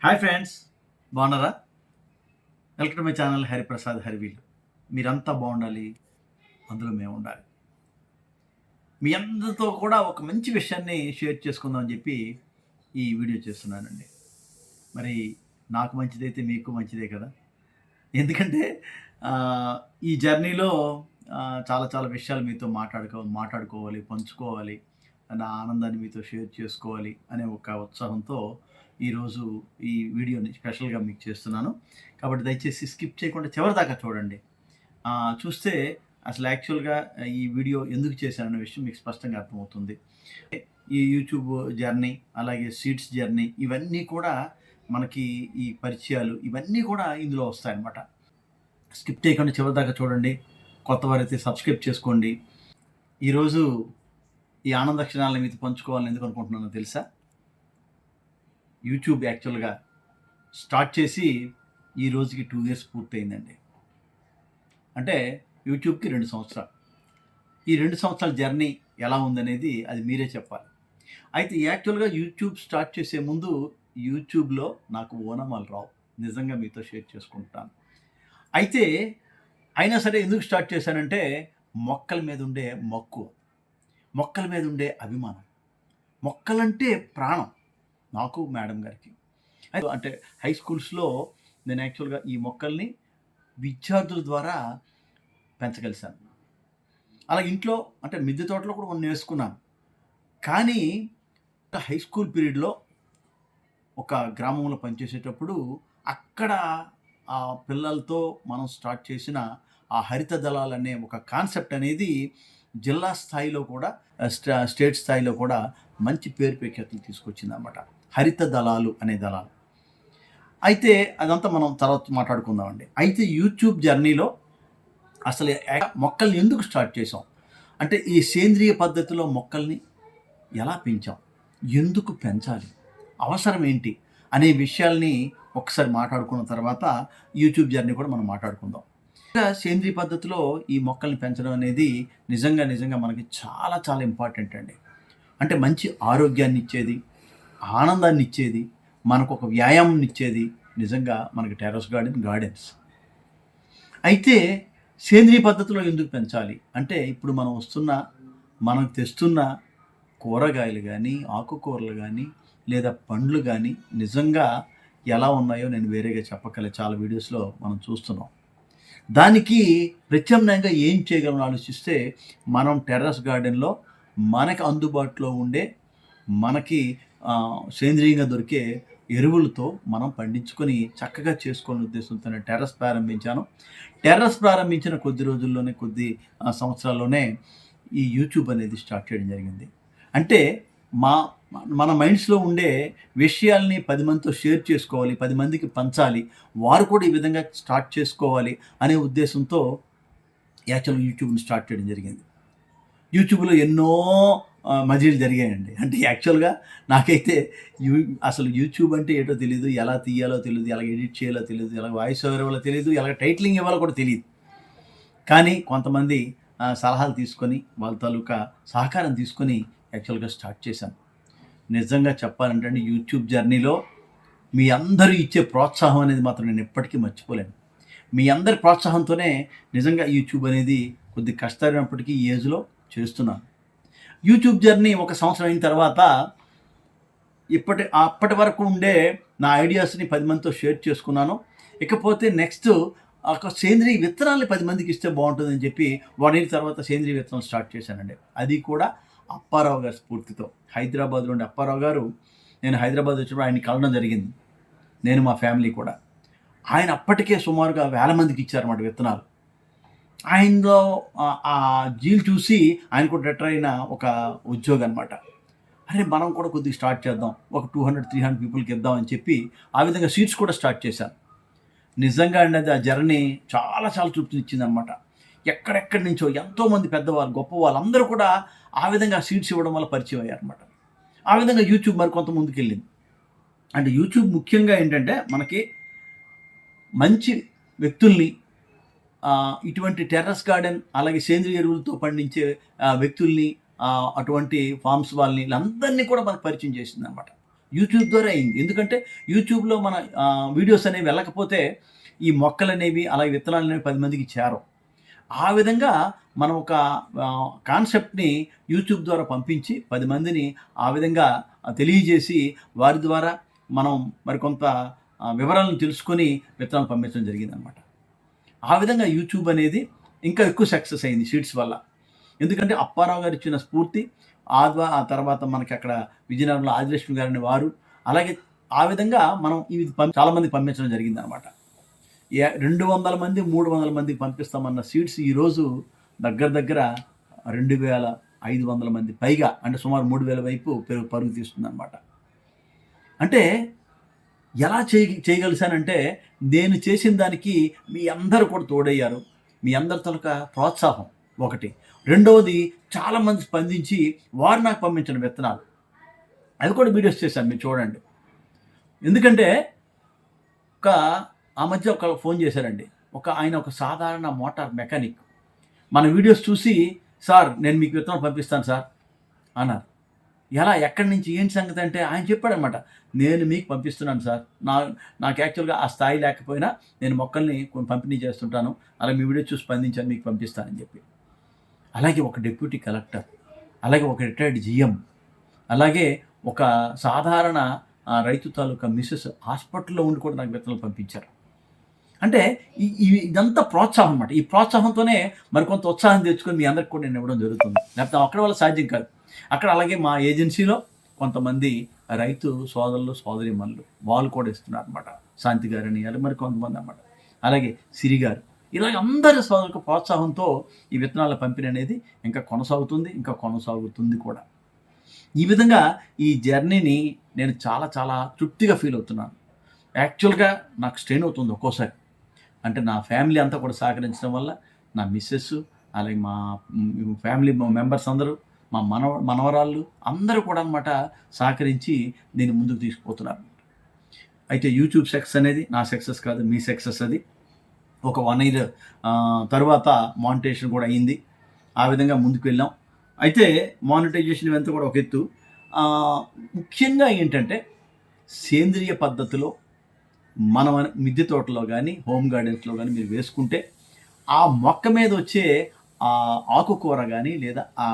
Hi friends, బాగున్నారా? Welcome to my channel Hariprasad హరివీల్. మీరంతా బాగుండాలి, అందులో మేము ఉండాలి. మీ అందరితో కూడా ఒక మంచి విషయాన్ని షేర్ చేసుకుందాం అని చెప్పి ఈ వీడియో చేస్తున్నానండి. మరి నాకు మంచిదైతే మీకు మంచిదే కదా. ఎందుకంటే ఈ జర్నీలో చాలా చాలా విషయాలు మీతో మాట్లాడుకోవాలి, పంచుకోవాలి, నా ఆనందాన్ని మీతో షేర్ చేసుకోవాలి అనే ఒక ఉత్సాహంతో ఈరోజు ఈ వీడియోని స్పెషల్గా మీకు చేస్తున్నాను. కాబట్టి దయచేసి స్కిప్ చేయకుండా చివరిదాకా చూడండి. చూస్తే అసలు యాక్చువల్గా ఈ వీడియో ఎందుకు చేశాననే విషయం మీకు స్పష్టంగా అర్థమవుతుంది. ఈ యూట్యూబ్ జర్నీ, అలాగే సీడ్స్ జర్నీ, ఇవన్నీ కూడా మనకి ఈ పరిచయాలు ఇవన్నీ కూడా ఇందులో వస్తాయన్నమాట. స్కిప్ చేయకుండా చివరిదాకా చూడండి. కొత్త వారైతే సబ్స్క్రైబ్ చేసుకోండి. ఈరోజు ఈ ఆనంద క్షణాలను మీతో పంచుకోవాలని ఎందుకు అనుకుంటున్నానో తెలుసా? యూట్యూబ్ యాక్చువల్గా స్టార్ట్ చేసి ఈ రోజుకి 2 years పూర్తయిందండి. అంటే యూట్యూబ్కి 2 సంవత్సరాలు. ఈ 2 సంవత్సరాల జర్నీ ఎలా ఉందనేది అది మీరే చెప్పాలి. అయితే యాక్చువల్గా యూట్యూబ్ స్టార్ట్ చేసే ముందు యూట్యూబ్లో నాకు ఓనమాలు రావు. నిజంగా మీతో షేర్ చేసుకుంటాను. అయితే అయినా సరే ఎందుకు స్టార్ట్ చేశానంటే మొక్కల మీద ఉండే మక్కువ, మొక్కల మీద ఉండే అభిమానం. మొక్కలంటే ప్రాణం నాకు, మేడం గారికి. అంటే హై స్కూల్స్లో నేను యాక్చువల్గా ఈ మొక్కల్ని విద్యార్థుల ద్వారా పెంచగలిశాను. అలా ఇంట్లో అంటే మిద్దె తోటలో కూడా కొన్ని వేసుకున్నాను. కానీ హై స్కూల్ పీరియడ్లో ఒక గ్రామంలో పనిచేసేటప్పుడు అక్కడ ఆ పిల్లలతో మనం స్టార్ట్ చేసిన ఆ హరిత దళాలు అనే ఒక కాన్సెప్ట్ అనేది జిల్లా స్థాయిలో కూడా స్టేట్ స్థాయిలో కూడా మంచి పేరు ప్రఖ్యాతులు తీసుకొచ్చిందన్నమాట. హరిత దళాలు అనే దళాలు. అయితే అదంతా మనం తర్వాత మాట్లాడుకుందామండి. అయితే యూట్యూబ్ జర్నీలో అసలు మొక్కల్ని ఎందుకు స్టార్ట్ చేసాం అంటే ఈ సేంద్రియ పద్ధతిలో మొక్కల్ని ఎలా పెంచాం, ఎందుకు పెంచాలి, అవసరం ఏంటి అనే విషయాల్ని ఒకసారి మాట్లాడుకున్న తర్వాత యూట్యూబ్ జర్నీ కూడా మనం మాట్లాడుకుందాం. సేంద్రియ పద్ధతిలో ఈ మొక్కల్ని పెంచడం అనేది నిజంగా మనకి చాలా చాలా ఇంపార్టెంట్ అండి. అంటే మంచి ఆరోగ్యాన్ని ఇచ్చేది, ఆనందాన్ని ఇచ్చేది, మనకు ఒక వ్యాయామం ఇచ్చేది నిజంగా మనకి టెర్రస్ గార్డెన్స్. అయితే సేంద్రియ పద్ధతిలో ఎందుకు పెంచాలి అంటే ఇప్పుడు మనం తెస్తున్న కూరగాయలు కానీ, ఆకుకూరలు కానీ, లేదా పండ్లు కానీ నిజంగా ఎలా ఉన్నాయో నేను వేరేగా చెప్పగలను. చాలా వీడియోస్లో మనం చూస్తున్నాం. దానికి ప్రత్యామ్నాయంగా ఏం చేయగలం ఆలోచిస్తే మనం టెర్రస్ గార్డెన్లో మనకు అందుబాటులో ఉండే, మనకి సేంద్రియంగా దొరికే ఎరువులతో మనం పండించుకొని చక్కగా చేసుకునే ఉద్దేశంతో టెర్రస్ ప్రారంభించాను. టెర్రస్ ప్రారంభించిన కొద్ది రోజుల్లోనే, కొద్ది సంవత్సరాల్లోనే ఈ యూట్యూబ్ అనేది స్టార్ట్ చేయడం జరిగింది. అంటే మన మైండ్స్లో ఉండే విషయాల్ని 10 మందితో షేర్ చేసుకోవాలి, 10 మందికి పంచాలి, వారు కూడా ఈ విధంగా స్టార్ట్ చేసుకోవాలి అనే ఉద్దేశంతో యాక్చువల్గా యూట్యూబ్ని స్టార్ట్ చేయడం జరిగింది. యూట్యూబ్లో ఎన్నో మజిలీలు జరిగాయండి. అంటే యాక్చువల్గా నాకైతే అసలు యూట్యూబ్ అంటే ఏంటో తెలియదు, ఎలా తీయాలో తెలియదు, ఎలా ఎడిట్ చేయాలో తెలియదు, ఎలా వాయిస్ ఓవర్ ఇవ్వాలో తెలియదు, ఎలా టైటిలింగ్ ఇవ్వాలో కూడా తెలియదు. కానీ కొంతమంది సలహాలు తీసుకొని, వాళ్ళ తాలూకా సహకారం తీసుకొని యాక్చువల్గా స్టార్ట్ చేశాను. నిజంగా చెప్పాలంటే అండి యూట్యూబ్ జర్నీలో మీ అందరూ ఇచ్చే ప్రోత్సాహం అనేది మాత్రం నేను ఎప్పటికీ మర్చిపోలేను. మీ అందరి ప్రోత్సాహంతోనే నిజంగా యూట్యూబ్ అనేది కొద్ది కష్టమైనప్పటికీ ఈ ఏజ్లో చేస్తున్నాను. యూట్యూబ్ జర్నీ 1 సంవత్సరం అయిన తర్వాత అప్పటి వరకు ఉండే నా ఐడియాస్ని 10 మందితో షేర్ చేసుకున్నాను. ఇకపోతే నెక్స్ట్ ఒక సేంద్రియ విత్తనాలని 10 మందికి ఇస్తే బాగుంటుందని చెప్పి 1 year తర్వాత సేంద్రియ విత్తనాలు స్టార్ట్ చేశానండి. అది కూడా అప్పారావు గారి స్ఫూర్తితో. హైదరాబాద్లో ఉండే అప్పారావు గారు, నేను హైదరాబాద్ వచ్చినప్పుడు ఆయన్ని కలవడం జరిగింది, నేను మా ఫ్యామిలీ కూడా. ఆయన అప్పటికే సుమారుగా 1000 మందికి ఇచ్చారన్నమాట విత్తనాలు. ఆయనలో ఆ జీల్ చూసి ఆయన కూడా రిటైర్ అయిన ఒక ఉద్యోగం అనమాట. అరే మనం కూడా కొద్దిగా స్టార్ట్ చేద్దాం, ఒక 200-300 పీపుల్కి ఇద్దాం అని చెప్పి ఆ విధంగా సీట్స్ కూడా స్టార్ట్ చేశాను. నిజంగా అనేది ఆ జర్నీ చాలా చాలా తృప్తినిచ్చిందనమాట. ఎక్కడెక్కడి నుంచో ఎంతోమంది పెద్దవాళ్ళు, గొప్పవాళ్ళు అందరూ కూడా ఆ విధంగా సీట్స్ ఇవ్వడం వల్ల పరిచయం అయ్యారన్నమాట. ఆ విధంగా యూట్యూబ్ మరి కొంత ముందుకెళ్ళింది. అంటే యూట్యూబ్ ముఖ్యంగా ఏంటంటే మనకి మంచి వ్యక్తుల్ని, ఇటువంటి టెర్రస్ గార్డెన్ అలాగే సేంద్రియ ఎరువులతో పండించే వ్యక్తుల్ని, అటువంటి ఫార్మ్స్ వాళ్ళని వీళ్ళందరినీ కూడా మనకు పరిచయం చేసిందనమాట యూట్యూబ్ ద్వారా అయింది. ఎందుకంటే యూట్యూబ్‌లో మన వీడియోస్ అనేవి వెళ్ళకపోతే ఈ మొక్కలనేవి, అలాగే విత్తనాలనేవి 10 మందికి చేరవు. ఆ విధంగా మనం ఒక కాన్సెప్ట్‌ని యూట్యూబ్ ద్వారా పంపించి 10 మందిని ఆ విధంగా తెలియజేసి, వారి ద్వారా మనం మరికొంత వివరాలను తెలుసుకొని విత్తనాలు పంపించడం జరిగిందనమాట. ఆ విధంగా యూట్యూబ్ అనేది ఇంకా ఎక్కువ సక్సెస్ అయింది సీడ్స్ వల్ల. ఎందుకంటే అప్పారావు గారు ఇచ్చిన స్ఫూర్తి, ఆ తర్వాత మనకి అక్కడ విజయనగరంలో ఆదిలక్ష్మి గారనే వారు, అలాగే ఆ విధంగా మనం ఇవి చాలా మందికి పంపించడం జరిగిందనమాట. 200 మంది, 300 మందికి పంపిస్తామన్న సీడ్స్ ఈరోజు దగ్గర దగ్గర 2500 మంది పైగా, అంటే సుమారు 3000 వైపు పరుగు తీస్తుందనమాట. అంటే ఎలా చేయగలిసానంటే, నేను చేసిన దానికి మీ అందరూ కూడా తోడయ్యారు. మీ అందరి తాలూకా ప్రోత్సాహం ఒకటి. రెండవది, చాలామంది స్పందించి వారు నాకు పంపించిన విత్తనాలు. అవి కూడా వీడియోస్ చేశాను, మీరు చూడండి. ఎందుకంటే ఒక ఆ మధ్య ఒకళ్ళు ఫోన్ చేశారండి. ఆయన ఒక సాధారణ మోటార్ మెకానిక్. మన వీడియోస్ చూసి, "సార్ నేను మీకు విత్తనాలు పంపిస్తాను సార్" అన్నారు. ఎలా, ఎక్కడి నుంచి, ఏంటి సంగతి అంటే ఆయన చెప్పాడనమాట. "నేను మీకు పంపిస్తున్నాను సార్. నాకు యాక్చువల్‌గా ఆ స్థాయి లేకపోయినా నేను మొక్కల్ని పంపిణీ చేస్తుంటాను. అలా మీ వీడియో చూసి స్పందించాను, మీకు పంపిస్తానని" చెప్పి. అలాగే ఒక డిప్యూటీ కలెక్టర్, అలాగే ఒక రిటైర్డ్ జీఎం, అలాగే ఒక సాధారణ రైతు తాలూకా మిసెస్ హాస్పిటల్‌లో ఉండి కూడా నాకు విత్తనాలు పంపించారు. అంటే ఇదంతా ప్రోత్సాహం అన్నమాట. ఈ ప్రోత్సాహంతోనే మరికొంత ఉత్సాహం తెచ్చుకొని మీ అందరికి కూడా నేను ఇవ్వడం జరుగుతుంది. లేకపోతే అక్కడి వల్ల సాధ్యం కాదు. అక్కడ అలాగే మా ఏజెన్సీలో కొంతమంది రైతు సోదరులు, సోదరీమణులు వాళ్ళు కూడా ఇస్తున్నారన్నమాట. శాంతి గారని, అలా మరి కొంతమంది అన్నమాట. అలాగే సిరి గారు, ఇలాగ అందరి సోదరులకు ప్రోత్సాహంతో ఈ విత్తనాల పంపిణీ అనేది ఇంకా కొనసాగుతుంది, ఇంకా కొనసాగుతుంది కూడా. ఈ విధంగా ఈ జర్నీని నేను చాలా చాలా తృప్తిగా ఫీల్ అవుతున్నాను. యాక్చువల్‌గా నాకు స్ట్రెయిన్ అవుతుంది ఒక్కోసారి. అంటే నా ఫ్యామిలీ అంతా కూడా సహకరించడం వల్ల, నా మిసెస్, అలాగే మా ఫ్యామిలీ మెంబర్స్ అందరూ, మా మనవరాళ్ళు అందరూ కూడా అనమాట సహకరించి దీన్ని ముందుకు తీసుకుపోతున్నారు. అయితే యూట్యూబ్ సక్సెస్ అనేది నా సక్సెస్ కాదు, మీ సక్సెస్ అది. ఒక 1 ఇయర్ తర్వాత మానిటైజేషన్ కూడా అయింది. ఆ విధంగా ముందుకు వెళ్ళాం. అయితే మానిటైజేషన్ ఇవంతా కూడా ఒక ఎత్తు. ముఖ్యంగా ఏంటంటే సేంద్రియ పద్ధతిలో మన మిద్దె తోటలో కానీ, హోమ్ గార్డెన్స్‌లో కానీ మీరు వేసుకుంటే, ఆ మొక్క మీద వచ్చే ఆకుకూర కానీ, లేదా ఆ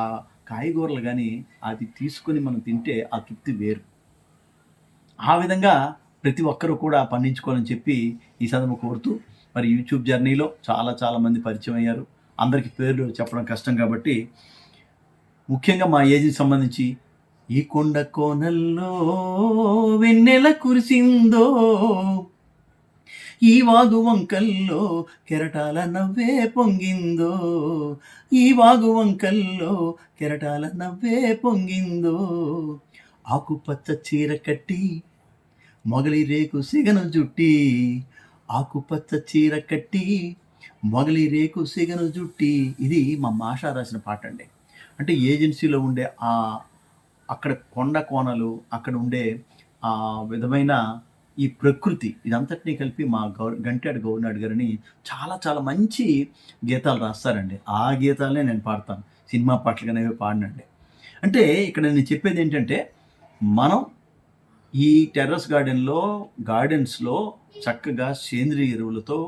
కాయగూరలు కానీ, అది తీసుకొని మనం తింటే ఆ తృప్తి వేరు. ఆ విధంగా ప్రతి ఒక్కరు కూడా పండించుకోవాలని చెప్పి ఈ సందర్భంగా కోరుతూ, మరి యూట్యూబ్ జర్నీలో చాలా చాలా మంది పరిచయం అయ్యారు. అందరికీ పేర్లు చెప్పడం కష్టం కాబట్టి, ముఖ్యంగా మా ఏజ్‌కి సంబంధించి, "ఈ కొండ కోనల్లో వెన్నెల కురిసిందో, ఈ వాగు వంకల్లో కెరటాల నవ్వే పొంగిందో, ఈ వాగు వంకల్లో కెరటాల నవ్వే పొంగిందో, ఆకుపచ్చ చీర కట్టి మొగలి రేకు సిగను జుట్టి, ఆకుపచ్చ చీర కట్టి మొగలి రేకు సిగను జుట్టి." ఇది మా మాషా రాసిన పాటండి. అంటే ఏజెన్సీలో ఉండే అక్కడ కొండ కోనలు, అక్కడ ఉండే ఆ విధమైన ఈ ప్రకృతి, ఇదంతటిని కలిపి మా గంట్యాడ గౌరినాథ్ గారని చాలా చాలా మంచి గీతాలు రాస్తారండి. ఆ గీతాలనే నేను పాడతాను. సినిమా పాటలు అనేవి పాడనండి. అంటే ఇక్కడ నేను చెప్పేది ఏంటంటే, మనం ఈ టెర్రస్ గార్డెన్స్‌లో చక్కగా సేంద్రియ ఎరువులతో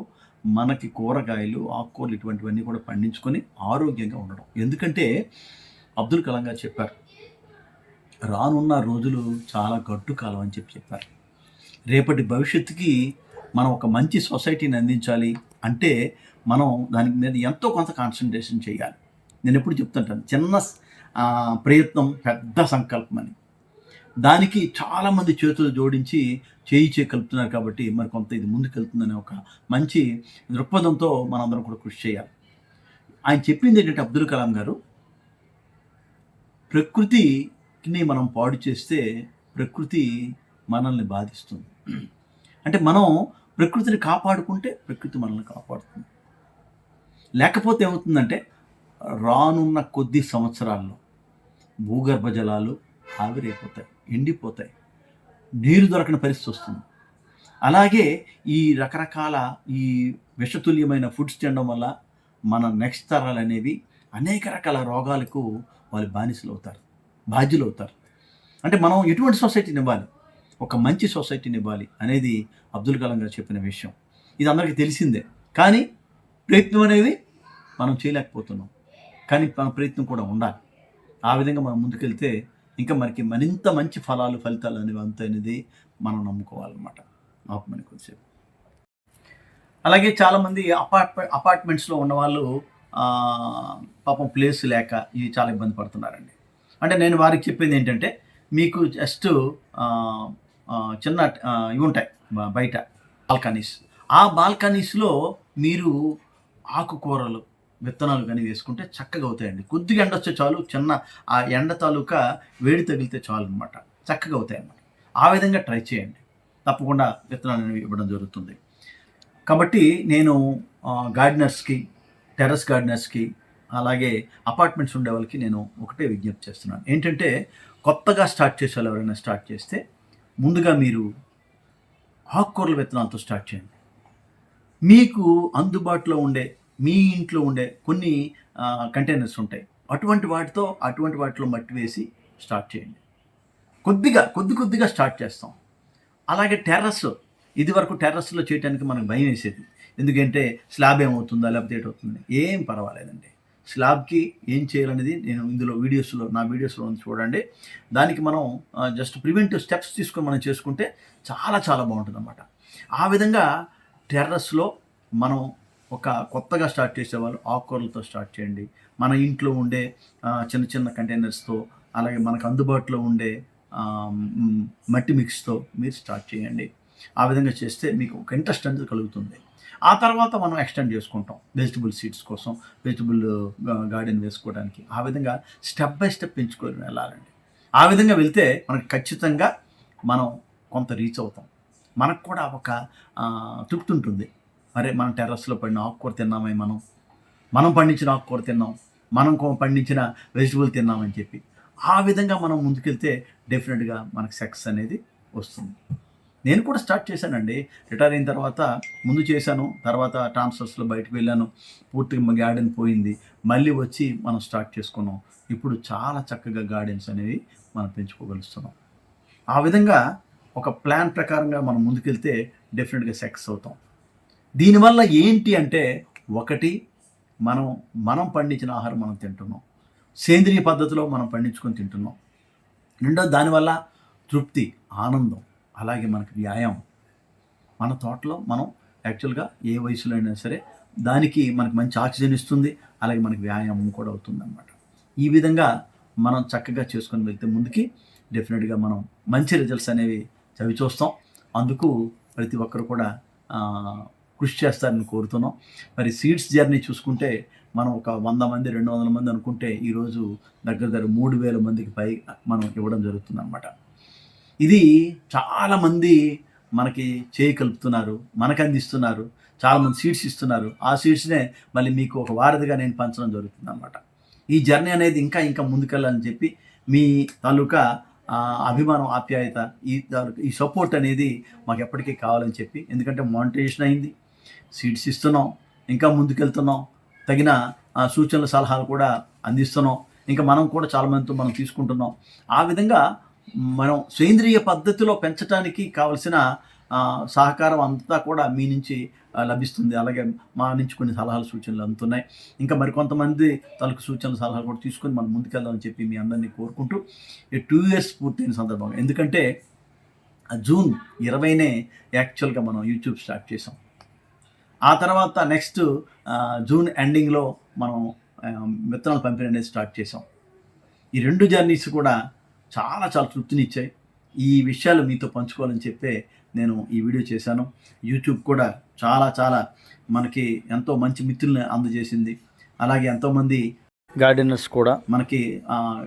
మనకి కూరగాయలు, ఆకుకూరలు ఇటువంటివన్నీ కూడా పండించుకొని ఆరోగ్యంగా ఉండడం. ఎందుకంటే అబ్దుల్ కలాం గారు చెప్పారు, రానున్న రోజులు చాలా గడ్డు కాలం అని చెప్పారు. రేపటి భవిష్యత్తుకి మనం ఒక మంచి సొసైటీని అందించాలి అంటే, మనం దాని మీద ఎంతో కొంత కాన్సంట్రేషన్ చేయాలి. నేను ఎప్పుడు చెప్తుంటాను, చిన్న ప్రయత్నం పెద్ద సంకల్పం అని. దానికి చాలామంది చేతులు జోడించి చేయి కలుపుతున్నారు కాబట్టి మరి కొంత ఇది ముందుకెళ్తుందనే ఒక మంచి దృక్పథంతో మనందరం కూడా కృషి చేయాలి. ఆయన చెప్పింది ఏంటంటే, అబ్దుల్ కలాం గారు, ప్రకృతిని మనం పాడు చేస్తే ప్రకృతి మనల్ని బాధిస్తుంది. అంటే మనం ప్రకృతిని కాపాడుకుంటే ప్రకృతి మనల్ని కాపాడుతుంది. లేకపోతే ఏమవుతుందంటే, రానున్న కొద్ది సంవత్సరాల్లో భూగర్భ జలాలు ఆవిరైపోతాయి, ఎండిపోతాయి, నీరు దొరకని పరిస్థితి వస్తుంది. అలాగే ఈ రకరకాల ఈ విషతుల్యమైన ఫుడ్స్ తినడం వల్ల మన నెక్స్ట్ తరాలు అనేవి అనేక రకాల రోగాలకు వాళ్ళు బాధ్యులవుతారు. అంటే మనం ఎటువంటి సొసైటీని ఇవ్వాలి? ఒక మంచి సొసైటీని ఇవ్వాలి అనేది అబ్దుల్ కలాం గారు చెప్పిన విషయం. ఇది అందరికీ తెలిసిందే. కానీ ప్రయత్నం అనేది మనం చేయలేకపోతున్నాం. కానీ మన ప్రయత్నం కూడా ఉండాలి. ఆ విధంగా మనం ముందుకెళ్తే ఇంకా మనకి మరింత మంచి ఫలితాలు అనేవి అందుతాయనేది మనం నమ్ముకోవాలన్నమాట. ఆపమని కొద్దిసేపు. అలాగే చాలామంది అపార్ట్మెంట్స్లో ఉన్నవాళ్ళు పాపం ప్లేస్ లేక ఇవి చాలా ఇబ్బంది పడుతున్నారండి. అంటే నేను వారికి చెప్పేది ఏంటంటే, మీకు జస్ట్ చిన్న ఇవి ఉంటాయి బయట బాల్కనీస్. ఆ బాల్కనీస్లో మీరు ఆకుకూరలు విత్తనాలు కానీ వేసుకుంటే చక్కగా అవుతాయండి. కొద్దిగా ఎండ వస్తే చాలు, చిన్న ఆ ఎండ తాలూకా వేడి తగిలితే చాలు అనమాట, చక్కగా అవుతాయి అన్నమాట. ఆ విధంగా ట్రై చేయండి. తప్పకుండా విత్తనాలు అనేవి ఇవ్వడం జరుగుతుంది. కాబట్టి నేను గార్డెనర్స్కి, టెర్రస్ గార్డెనర్స్కి, అలాగే అపార్ట్మెంట్స్ ఉండే వాళ్ళకి నేను ఒకటే విజ్ఞప్తి చేస్తున్నాను. ఏంటంటే, కొత్తగా స్టార్ట్ చేసే వాళ్ళు ఎవరైనా స్టార్ట్ చేస్తే ముందుగా మీరు ఆకుకూరల విత్తనాలతో స్టార్ట్ చేయండి. మీకు అందుబాటులో ఉండే, మీ ఇంట్లో ఉండే కొన్ని కంటైనర్స్ ఉంటాయి. అటువంటి వాటిలో మట్టి వేసి స్టార్ట్ చేయండి. కొద్దిగా స్టార్ట్ చేస్తాం. అలాగే ఇదివరకు టెర్రస్లో చేయడానికి మనకు భయం వేసేది. ఎందుకంటే స్లాబ్ ఏమవుతుందా, లేకపోతే ఏటవుతుంది, ఏం పర్వాలేదండి. స్లాబ్కి ఏం చేయాలనేది నేను నా వీడియోస్లో చూడండి. దానికి మనం జస్ట్ ప్రివెంటివ్ స్టెప్స్ తీసుకొని మనం చేసుకుంటే చాలా చాలా బాగుంటుందన్నమాట. ఆ విధంగా టెర్రస్లో మనం ఒక కొత్తగా స్టార్ట్ చేసేవాళ్ళు ఆకుకూరలతో స్టార్ట్ చేయండి. మన ఇంట్లో ఉండే చిన్న చిన్న కంటైనర్స్తో, అలాగే మనకు అందుబాటులో ఉండే మట్టి మిక్స్తో మీరు స్టార్ట్ చేయండి. ఆ విధంగా చేస్తే మీకు ఒక ఇంట్రెస్ట్ అనేది కలుగుతుంది. ఆ తర్వాత మనం ఎక్స్టెండ్ చేసుకుంటాం వెజిటబుల్ సీడ్స్ కోసం, వెజిటబుల్ గార్డెన్ వేసుకోవడానికి. ఆ విధంగా స్టెప్ బై స్టెప్ పెంచుకొని వెళ్ళాలండి. ఆ విధంగా వెళ్తే మనకు ఖచ్చితంగా మనం కొంత రీచ్ అవుతాం. మనకు కూడా ఒక తృప్తి ఉంటుంది. మరి మనం టెర్రస్లో పడిన ఆకుకూర తిన్నామే, మనం పండించిన ఆకుకూర తిన్నాం, మనం పండించిన వెజిటబుల్ తిన్నామని చెప్పి. ఆ విధంగా మనం ముందుకెళ్తే డెఫినెట్గా మనకు సక్సెస్ అనేది వస్తుంది. నేను కూడా స్టార్ట్ చేశానండి. రిటైర్ అయిన తర్వాత ముందు చేశాను, తర్వాత ట్రాన్స్ఫర్స్లో బయటకు వెళ్ళాను, పూర్తిగా గార్డెన్ పోయింది. మళ్ళీ వచ్చి మనం స్టార్ట్ చేసుకున్నాం. ఇప్పుడు చాలా చక్కగా గార్డెన్స్ అనేవి మనం పెంచుకోగలుగుతున్నాం. ఆ విధంగా ఒక ప్లాన్ ప్రకారంగా మనం ముందుకెళ్తే డెఫినెట్గా సక్సెస్ అవుతాం. దీనివల్ల ఏంటి అంటే, ఒకటి, మనం పండించిన ఆహారం మనం తింటున్నాం, సేంద్రియ పద్ధతిలో మనం పండించుకొని తింటున్నాం. రెండోది, దానివల్ల తృప్తి, ఆనందం, అలాగే మనకి వ్యాయామం. మన తోటలో మనం యాక్చువల్గా ఏ వయసులో అయినా సరే దానికి మనకు మంచి ఆక్సిజన్ ఇస్తుంది, అలాగే మనకి వ్యాయామం కూడా అవుతుంది అన్నమాట. ఈ విధంగా మనం చక్కగా చేసుకొని వెళ్తే ముందుకి డెఫినెట్గా మనం మంచి రిజల్ట్స్ అనేవి చవి చూస్తాం. అందుకు ప్రతి ఒక్కరు కూడా కృషి చేస్తారని కోరుతున్నాం. మరి సీడ్స్ జర్నీ చూసుకుంటే మనం ఒక 100 మంది 200 మంది అనుకుంటే ఈరోజు దగ్గర 3000 మందికి పై మనం ఇవ్వడం జరుగుతుందన్నమాట. ఇది చాలామంది మనకి చేయి కలుపుతున్నారు, మనకు అందిస్తున్నారు, చాలామంది సీడ్స్ ఇస్తున్నారు. ఆ సీడ్స్నే మళ్ళీ మీకు ఒక వారధిగా నేను పంచడం జరుగుతుంది అన్నమాట. ఈ జర్నీ అనేది ఇంకా ముందుకెళ్ళాలని చెప్పి మీ తాలూకా అభిమానం, ఆప్యాయత, ఈ సపోర్ట్ అనేది మాకు ఎప్పటికీ కావాలని చెప్పి, ఎందుకంటే మానిటైజేషన్ అయింది, సీడ్స్ ఇస్తున్నాం, ఇంకా ముందుకెళ్తున్నాం, తగిన సూచనలు సలహాలు కూడా అందిస్తున్నాం, ఇంకా మనం కూడా చాలామందితో మనం తీసుకుంటున్నాం. ఆ విధంగా మనం సేంద్రియ పద్ధతిలో పెంచడానికి కావలసిన సహకారం అంతా కూడా మీ నుంచి లభిస్తుంది. అలాగే మా నుంచి కొన్ని సలహాలు సూచనలు అందుతున్నాయి. ఇంకా మరికొంతమంది తలకు సూచనలు సలహాలు కూడా తీసుకొని మనం ముందుకెళ్దామని చెప్పి మీ అందరినీ కోరుకుంటూ, ఈ 2 years పూర్తయిన సందర్భంగా, ఎందుకంటే జూన్ 20నే యాక్చువల్గా మనం యూట్యూబ్ స్టార్ట్ చేసాం. ఆ తర్వాత నెక్స్ట్ జూన్ ఎండింగ్లో మనం విత్తనాల పంపిణీ అనేది స్టార్ట్ చేసాం. ఈ 2 జర్నీస్ కూడా చాలా చాలా తృప్తినిచ్చాయి. ఈ విషయాలు మీతో పంచుకోవాలని చెప్పే నేను ఈ వీడియో చేశాను. యూట్యూబ్ కూడా చాలా చాలా మనకి ఎంతో మంచి మిత్రుల్ని అందజేసింది. అలాగే ఎంతోమంది గార్డెనర్స్ కూడా మనకి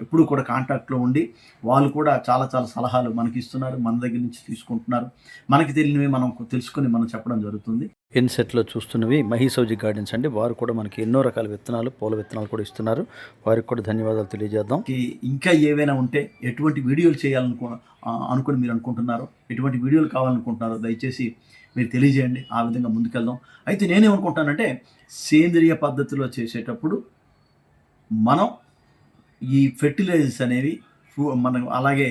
ఎప్పుడు కూడా కాంటాక్ట్లో ఉండి వాళ్ళు కూడా చాలా చాలా సలహాలు మనకి ఇస్తున్నారు, మన దగ్గర నుంచి తీసుకుంటున్నారు. మనకి తెలియనివి మనం తెలుసుకొని మనం చెప్పడం జరుగుతుంది. ఇన్సెట్లో చూస్తున్నవి మహీసౌజీ గార్డెన్స్ అండి. వారు కూడా మనకి ఎన్నో రకాల విత్తనాలు, పూల విత్తనాలు కూడా ఇస్తున్నారు. వారికి కూడా ధన్యవాదాలు తెలియజేద్దాం. ఇంకా ఏవైనా ఉంటే, ఎటువంటి వీడియోలు అనుకుని మీరు అనుకుంటున్నారో, ఎటువంటి వీడియోలు కావాలనుకుంటున్నారో దయచేసి మీరు తెలియజేయండి. ఆ విధంగా ముందుకెళ్దాం. అయితే నేనేమనుకుంటానంటే, సేంద్రియ పద్ధతిలో చేసేటప్పుడు మనం ఈ ఫెర్టిలైజర్స్ అనేవి మనం అలాగే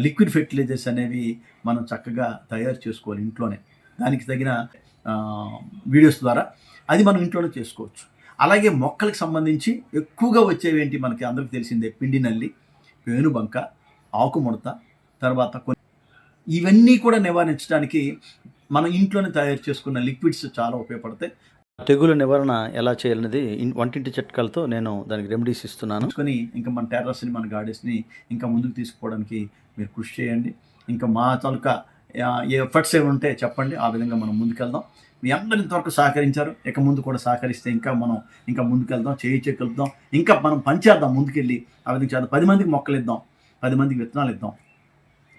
లిక్విడ్ ఫెర్టిలైజర్స్ అనేవి మనం చక్కగా తయారు చేసుకోవాలి ఇంట్లోనే. దానికి తగిన వీడియోస్ ద్వారా అది మనం ఇంట్లోనే చేసుకోవచ్చు. అలాగే మొక్కలకు సంబంధించి ఎక్కువగా వచ్చేవేంటి మనకి అందరికీ తెలిసిందే, పిండి నల్లి, పేనుబంక, ఆకుముడత, తర్వాత ఇవన్నీ కూడా నివారించడానికి మనం ఇంట్లోనే తయారు చేసుకున్న లిక్విడ్స్ చాలా ఉపయోగపడతాయి. తెగులు నివారణ ఎలా చేయాలనేది వంటింటి చిట్కాలతో నేను దానికి రెమెడీస్ ఇస్తున్నాను. ఇంకా మన టెర్రస్ని, మన గార్డెన్స్ని ఇంకా ముందుకు తీసుకుపోవడానికి మీరు కృషి చేయండి. ఇంకా మా తాలూకా ఏ ఎఫర్ట్స్ ఏమి ఉంటే చెప్పండి, ఆ విధంగా మనం ముందుకెళ్దాం. మీ అందరూ ఇంతవరకు సహకరించారు, ఇక ముందు కూడా సహకరిస్తే ఇంకా ముందుకెళ్దాం, చేయి కలుపుదాం, ఇంకా మనం పనిచేద్దాం ముందుకెళ్ళి. ఆ విధంగా చేద్దాం. 10 మందికి మొక్కలు ఇద్దాం, 10 మందికి విత్తనాలు ఇద్దాం.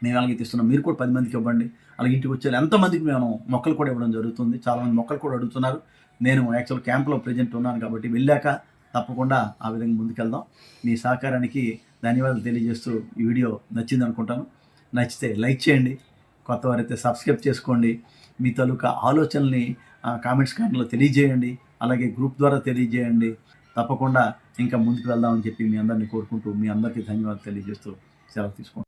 మేము అలాగే ఇస్తున్నాం, మీరు కూడా 10 మందికి ఇవ్వండి. అలాగే ఇంటికి వచ్చే ఎంతమందికి మేము మొక్కలు కూడా ఇవ్వడం జరుగుతుంది. చాలామంది మొక్కలు కూడా అడుగుతున్నారు. నేను యాక్చువల్ క్యాంప్లో ప్రెజెంట్ ఉన్నాను కాబట్టి వెళ్ళాక తప్పకుండా ఆ విధంగా ముందుకెళ్దాం. మీ సహకారానికి ధన్యవాదాలు తెలియజేస్తూ ఈ వీడియో నచ్చింది అనుకుంటాను. నచ్చితే లైక్ చేయండి, కొత్త వారైతే సబ్స్క్రైబ్ చేసుకోండి. మీ తాలూకా ఆలోచనల్ని కామెంట్స్ కార్డులో తెలియజేయండి, అలాగే గ్రూప్ ద్వారా తెలియజేయండి. తప్పకుండా ఇంకా ముందుకు వెళ్దామని చెప్పి మీ అందరినీ కోరుకుంటూ మీ అందరికీ ధన్యవాదాలు తెలియజేస్తూ సెలవు తీసుకుంటాను.